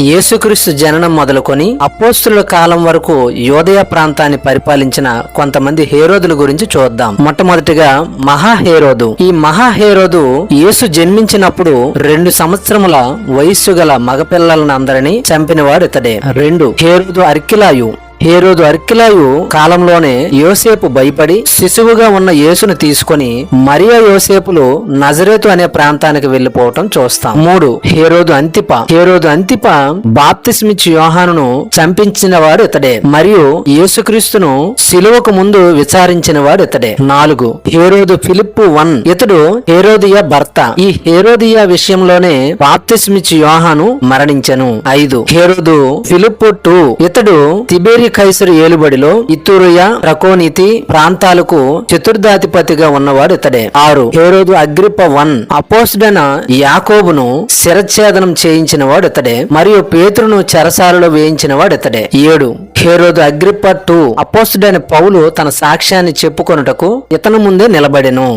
యేసుక్రీస్తు జననం మొదలుకొని అపోస్తుల కాలం వరకు యూదయ ప్రాంతాన్ని పరిపాలించిన కొంతమంది హేరోదుల గురించి చూద్దాం. మొట్టమొదటిగా మహాహేరోదు. ఈ మహాహేరోదు యేసు జన్మించినప్పుడు 2 సంవత్సరముల వయస్సు గల మగపిల్లలను అందరినీ చంపినవాడు ఇతడే. 2 హేరోదు అర్కిలాయు. హేరోదు అర్కిలాయు కాలంలోనే యోసేపు భయపడి శిశువుగా ఉన్న యేసును తీసుకుని మరియా యోసేపులు నజరేతు అనే ప్రాంతానికి వెళ్లిపోవటం చూస్తాం. 3 హేరోదు అంతిప. హేరోదు అంతిప బాప్తిస్మిచ్చి యోహానును చంపించిన వాడు ఇతడే మరియు యేసుక్రీస్తును శిలువకు ముందు విచారించిన వాడు ఇతడే. 4 హేరోదు ఫిలిప్పు 1. ఇతడు హేరోదియా భర్త. ఈ హేరోదియా విషయంలోనే బాప్తిస్మిచ్చి యోహాను మరణించెను. 5 హేరోదు ఫిలిప్పు 2. ఇతడు తిబేరి కైసరు ఏలుబడిలో ఇత్తూరుయ ట్రకోనీతి ప్రాంతాలకు చతుర్థాధిపతిగా ఉన్నవాడు ఇతడే. 6 హేరోదు అగ్రిప్ప 1. అపోస్తుడైన యాకోబును శిరచ్ఛేదనం చేయించిన వాడు ఇతడే మరియు పేతురును చెరసాలలో వేయించిన వాడు ఇతడే. 7 హేరోదు అగ్రిప్ప 2. అపోస్తుడైన పౌలు తన సాక్ష్యాన్ని చెప్పుకొనుటకు ఇతని ముందే నిలబడెను.